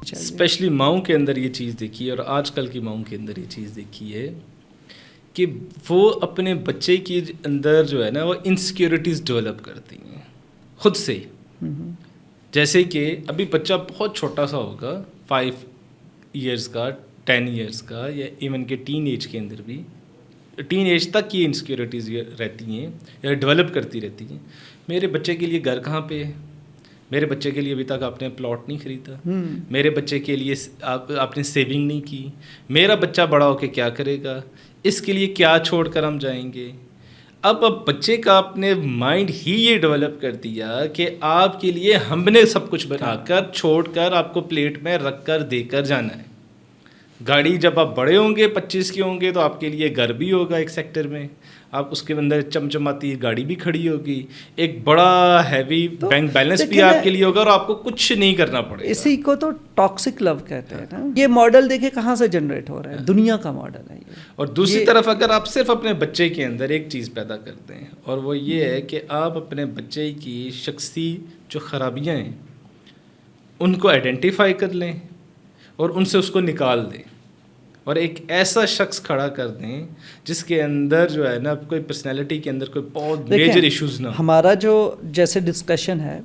چاہیے. اسپیشلی ماؤں کے اندر یہ چیز دیکھی ہے، اور آج کل کی ماؤں کے اندر یہ چیز دیکھی ہے کہ وہ اپنے بچے کے اندر جو ہے نا وہ انسیکیورٹیز ڈیولپ کرتی ہیں خود سے. جیسے کہ ابھی بچہ بہت چھوٹا سا ہوگا، 5 ایئرس کا، 10 ایئرس کا، یا ایون کہ ٹین ایج کے اندر بھی، ٹین ایج تک یہ انسیکیورٹیز رہتی ہیں یا ڈیولپ کرتی رہتی ہیں. میرے بچے کے لیے گھر کہاں پہ ہے، میرے بچے کے لیے ابھی تک آپ نے پلاٹ نہیں خریدا، میرے بچے کے لیے آپ نے سیونگ نہیں کی، میرا بچہ بڑا ہو کے کیا کرے گا، اس کے لیے کیا چھوڑ کر ہم جائیں گے. اب بچے کا اپنے مائنڈ ہی یہ ڈیولپ کر دیا کہ آپ کے لیے ہم نے سب کچھ بنا کر چھوڑ کر آپ کو پلیٹ میں رکھ کر دے کر جانا ہے. گاڑی جب آپ بڑے ہوں گے، 25 کے ہوں گے، تو آپ کے لیے گھر بھی ہوگا ایک سیکٹر میں، آپ اس کے اندر چمچماتی گاڑی بھی کھڑی ہوگی، ایک بڑا ہیوی بینک بیلنس بھی آپ کے لیے ہوگا، اور آپ کو کچھ نہیں کرنا پڑے گا. اسی کو تو ٹاکسک لو کہتے ہیں نا. یہ ماڈل دیکھیں کہاں سے جنریٹ ہو رہا ہے، دنیا کا ماڈل ہے یہ. اور دوسری طرف اگر آپ صرف اپنے بچے کے اندر ایک چیز پیدا کرتے ہیں، اور وہ یہ ہے کہ آپ اپنے بچے کی شخصی جو خرابیاں ہیں ان کو آئیڈینٹیفائی کر لیں اور ان سے اس کو نکال دیں، اور ایک ایسا شخص کھڑا کر دیں جس کے اندر جو ہے نا کوئی پرسنالٹی کے اندر کوئی بہت میجر ایشوز نہ. ہمارا جو جیسے ڈسکشن ہے،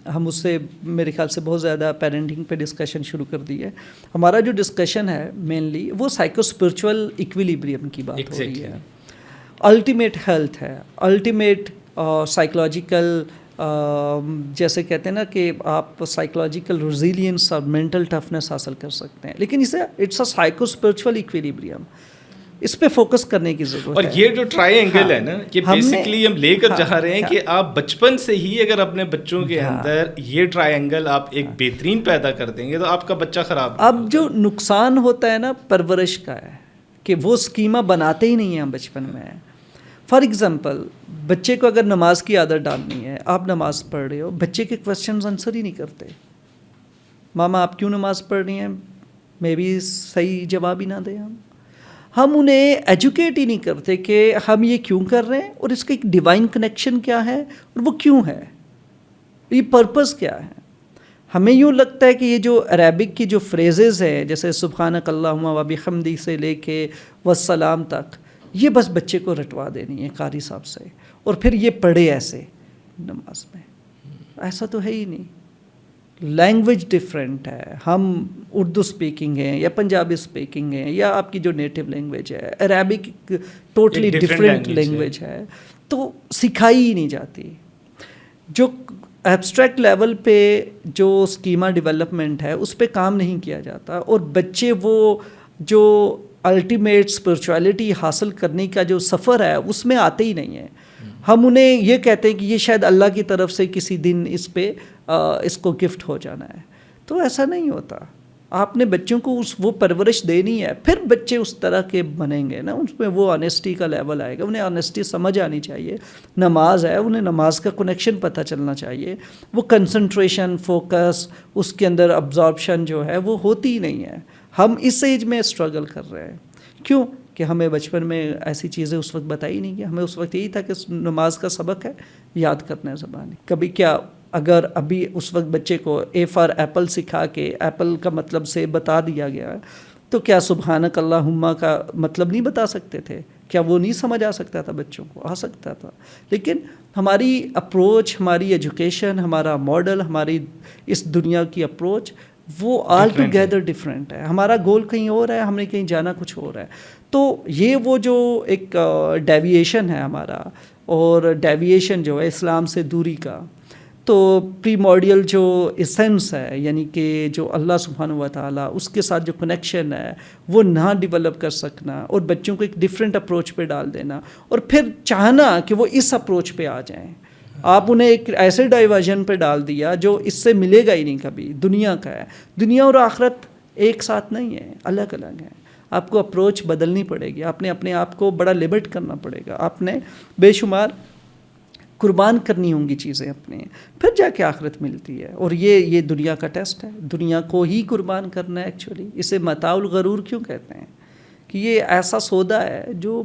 ہم اس سے میرے خیال سے بہت زیادہ پیرنٹنگ پہ ڈسکشن شروع کر دی ہے. ہمارا جو ڈسکشن ہے مینلی وہ سائیکو اسپرچول ایکویلیبریم کی بات ہو رہی ہے. الٹیمیٹ ہیلتھ ہے، الٹیمیٹ سائیکولوجیکل، جیسے کہتے ہیں نا کہ آپ سائیکولوجیکل ریزیلینس اور مینٹل ٹفنس حاصل کر سکتے ہیں، لیکن اسے it's a psycho spiritual equilibrium. اس پہ فوکس کرنے کی ضرورت ہے. اور یہ جو ٹرائی اینگل ہے نا، کہ بیسیکلی ہم لے کر جا رہے ہیں کہ آپ بچپن سے ہی اگر اپنے بچوں کے اندر یہ ٹرائی اینگل آپ ایک بہترین پیدا کر دیں گے تو آپ کا بچہ خراب. اب جو نقصان ہوتا ہے نا پرورش کا ہے کہ وہ اسکیما بناتے ہی نہیں ہیں ہم بچپن میں. فار ایگزامپل بچے کو اگر نماز کی عادت ڈالنی ہے، آپ نماز پڑھ رہے ہو، بچے کے کویسچنز آنسر ہی نہیں کرتے. ماما آپ کیوں نماز پڑھ رہی ہیں، میں بھی صحیح جواب ہی نہ دیں. ہم انہیں ایجوکیٹ ہی نہیں کرتے کہ ہم یہ کیوں کر رہے ہیں، اور اس کا ایک ڈیوائن کنیکشن کیا ہے، اور وہ کیوں ہے، یہ پرپس کیا ہے. ہمیں یوں لگتا ہے کہ یہ جو عربک کی جو فریزز ہیں، جیسے سبحانک اللہم و بحمدی سے لے کے والسلام تک، یہ بس بچے کو رٹوا دینی ہے قاری صاحب سے، اور پھر یہ پڑھے ایسے نماز میں. ایسا تو ہے ہی نہیں. لینگویج ڈفرینٹ ہے، ہم اردو اسپیکنگ ہیں یا پنجابی اسپیکنگ ہیں یا آپ کی جو نیٹو لینگویج ہے، عربک ٹوٹلی ڈفرینٹ لینگویج ہے، تو سکھائی ہی نہیں جاتی. جو ایبسٹریکٹ لیول پہ جو اسکیما ڈیولپمنٹ ہے اس پہ کام نہیں کیا جاتا، اور بچے وہ جو الٹیمیٹ اسپرچویلٹی حاصل کرنے کا جو سفر ہے اس میں آتے ہی نہیں ہیں. ہم انہیں یہ کہتے ہیں کہ یہ شاید اللہ کی طرف سے کسی دن اس کو گفٹ ہو جانا ہے، تو ایسا نہیں ہوتا. آپ نے بچوں کو وہ پرورش دینی ہے، پھر بچے اس طرح کے بنیں گے نا، اس میں وہ آنیسٹی کا لیول آئے گا. انہیں آنیسٹی سمجھ آنی چاہیے. نماز ہے، انہیں نماز کا کنیکشن پتہ چلنا چاہیے. وہ کنسنٹریشن، فوکس، اس کے اندر ابزارپشن جو ہے وہ ہوتی ہی نہیں ہے. ہم اس ایج میں اسٹرگل کر رہے ہیں. کیوں کہ ہمیں بچپن میں ایسی چیزیں اس وقت بتائی نہیں گئی. ہمیں اس وقت یہی تھا کہ نماز کا سبق ہے، یاد کرنا ہے زبانی. کبھی کیا اگر ابھی اس وقت بچے کو اے فار ایپل سکھا کے ایپل کا مطلب سے بتا دیا گیا، تو کیا سبحانک اللہم کا مطلب نہیں بتا سکتے تھے؟ کیا وہ نہیں سمجھ آ سکتا تھا؟ بچوں کو آ سکتا تھا. لیکن ہماری اپروچ، ہماری ایجوکیشن، ہمارا ماڈل، ہماری اس دنیا کی اپروچ وہ آل ٹوگیدر ڈفرینٹ ہے. ہمارا گول کہیں اور ہے، ہم نے کہیں جانا کچھ اور ہے. تو یہ وہ جو ایک ڈیویشن ہے ہمارا، اور ڈیویشن جو ہے اسلام سے دوری کا، تو پریموڈیل جو ایسنس ہے، یعنی کہ جو اللہ سبحانہ و تعالیٰ اس کے ساتھ جو کنیکشن ہے وہ نہ ڈیولپ کر سکنا، اور بچوں کو ایک ڈفرینٹ اپروچ پہ ڈال دینا، اور پھر چاہنا کہ وہ اس اپروچ پہ آ جائیں. آپ انہیں ایک ایسے ڈائیورژن پہ ڈال دیا جو اس سے ملے گا ہی نہیں کبھی. دنیا کا ہے، دنیا اور آخرت ایک ساتھ نہیں ہے، الگ الگ ہیں. آپ کو اپروچ بدلنی پڑے گی. آپ نے اپنے آپ کو بڑا لمٹ کرنا پڑے گا. آپ نے بے شمار قربان کرنی ہوں گی چیزیں اپنے، پھر جا کے آخرت ملتی ہے. اور یہ دنیا کا ٹیسٹ ہے. دنیا کو ہی قربان کرنا ہے ایکچولی. اسے متاع الغرور کیوں کہتے ہیں؟ کہ یہ ایسا سودا ہے جو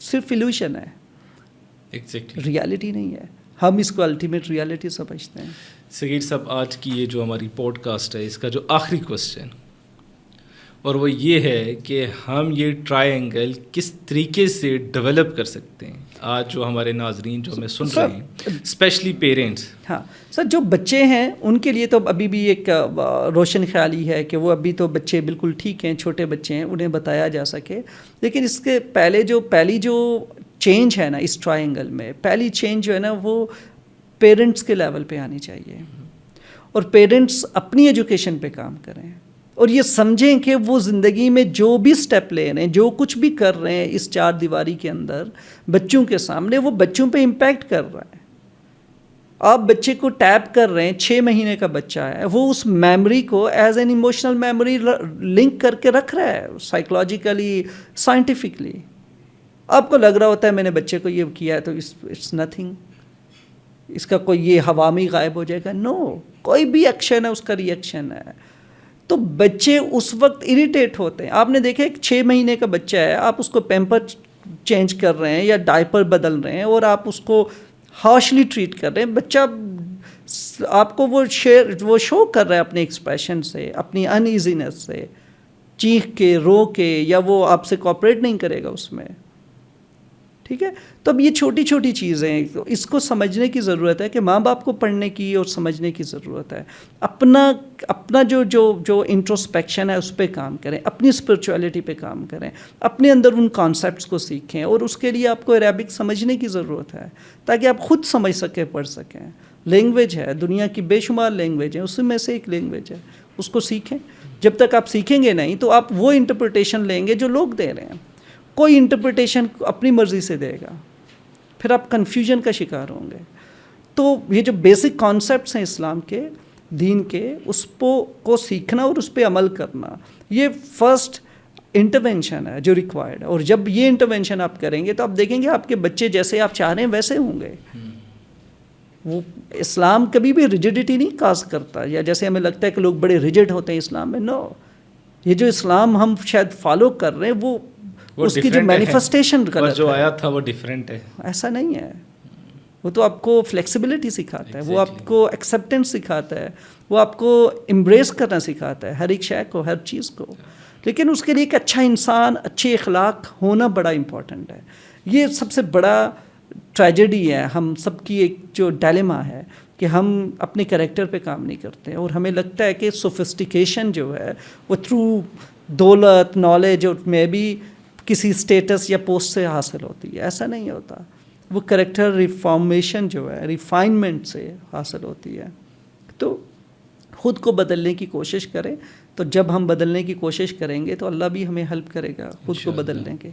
صرف ایلوشن ہے، ریالٹی نہیں ہے. ہم اس کو الٹیمیٹ ریالٹی سمجھتے ہیں. سگیر صاحب، آج کی یہ جو ہماری پوڈ کاسٹ ہے، اس کا جو آخری کوسچن اور وہ یہ ہے کہ ہم یہ ٹرائی اینگل کس طریقے سے ڈیولپ کر سکتے ہیں. آج جو ہمارے ناظرین جو ہمیں سن رہے ہیں، اسپیشلی پیرنٹس. ہاں سر، جو بچے ہیں ان کے لیے تو ابھی بھی ایک روشن خیالی ہے کہ وہ ابھی تو بچے بالکل ٹھیک ہیں، چھوٹے بچے ہیں، انہیں بتایا جا سکے. لیکن اس کے پہلی جو چینج ہے نا اس ٹرائی اینگل میں، پہلی چینج جو ہے نا وہ پیرنٹس کے لیول پہ آنی چاہیے. اور پیرنٹس اپنی ایجوکیشن پہ کام کریں اور یہ سمجھیں کہ وہ زندگی میں جو بھی سٹیپ لے رہے ہیں، جو کچھ بھی کر رہے ہیں اس 4 دیواری کے اندر بچوں کے سامنے، وہ بچوں پہ امپیکٹ کر رہا ہے. آپ بچے کو ٹیپ کر رہے ہیں، 6 مہینے کا بچہ ہے، وہ اس میموری کو as an emotional memory link کر کے رکھ رہا ہے، سائیکولوجیکلی، سائنٹیفکلی. آپ کو لگ رہا ہوتا ہے میں نے بچے کو یہ کیا ہے تو اٹس نتھنگ، اس کا کوئی یہ ہوا میں غائب ہو جائے گا. نو، کوئی بھی ایکشن ہے اس کا ریئیکشن ہے. تو بچے اس وقت اریٹیٹ ہوتے ہیں. آپ نے دیکھا ایک 6 مہینے کا بچہ ہے، آپ اس کو پیمپر چینج کر رہے ہیں یا ڈائپر بدل رہے ہیں اور آپ اس کو ہارشلی ٹریٹ کر رہے ہیں. بچہ آپ کو وہ شو کر رہا ہے اپنے ایکسپریشن سے، اپنی ان ایزینس سے، چیخ کے، رو کے، یا وہ آپ سے کوآپریٹ نہیں کرے گا اس میں. ٹھیک ہے، تو اب یہ چھوٹی چھوٹی چیزیں اس کو سمجھنے کی ضرورت ہے کہ ماں باپ کو پڑھنے کی اور سمجھنے کی ضرورت ہے. اپنا جو انٹروسپیکشن ہے اس پہ کام کریں، اپنی اسپرچویلٹی پہ کام کریں، اپنے اندر ان کانسیپٹس کو سیکھیں. اور اس کے لیے آپ کو عربک سمجھنے کی ضرورت ہے تاکہ آپ خود سمجھ سکیں، پڑھ سکیں. لینگویج ہے، دنیا کی بے شمار لینگویج ہیں، اس میں سے ایک لینگویج ہے، اس کو سیکھیں. جب تک آپ سیکھیں گے نہیں تو آپ وہ انٹرپریٹیشن لیں گے جو لوگ دے رہے ہیں. کوئی انٹرپریٹیشن اپنی مرضی سے دے گا، پھر آپ کنفیوژن کا شکار ہوں گے. تو یہ جو بیسک کانسیپٹس ہیں اسلام کے، دین کے، اس کو سیکھنا اور اس پہ عمل کرنا، یہ فرسٹ انٹرونشن ہے جو ریکوائرڈ ہے. اور جب یہ انٹرونشن آپ کریں گے تو آپ دیکھیں گے آپ کے بچے جیسے آپ چاہ رہے ہیں ویسے ہوں گے. وہ اسلام کبھی بھی ریجڈیٹی نہیں کاز کرتا، یا جیسے ہمیں لگتا ہے کہ لوگ بڑے ریجڈ ہوتے ہیں اسلام میں. نو، یہ جو اسلام ہم شاید فالو کر رہے ہیں وہ اس کی جو مینیفیسٹیشن جو آیا تھا وہ ڈیفرنٹ ہے. ایسا نہیں ہے. وہ تو آپ کو فلیکسیبلٹی سکھاتا ہے، وہ آپ کو ایکسیپٹنس سکھاتا ہے، وہ آپ کو امبریس کرنا سکھاتا ہے ہر ایک شے کو، ہر چیز کو. لیکن اس کے لیے ایک اچھا انسان، اچھے اخلاق ہونا بڑا امپورٹنٹ ہے. یہ سب سے بڑا ٹریجڈی ہے ہم سب کی، ایک جو ڈائلیما ہے کہ ہم اپنے کریکٹر پہ کام نہیں کرتے اور ہمیں لگتا ہے کہ سوفسٹیکیشن جو ہے وہ تھرو دولت، نالج اور میں بھی کسی اسٹیٹس یا پوسٹ سے حاصل ہوتی ہے. ایسا نہیں ہوتا. وہ کریکٹر ریفارمیشن جو ہے، ریفائنمنٹ سے حاصل ہوتی ہے. تو خود کو بدلنے کی کوشش کریں. تو جب ہم بدلنے کی کوشش کریں گے تو اللہ بھی ہمیں ہیلپ کرے گا خود کو بدلنے کے.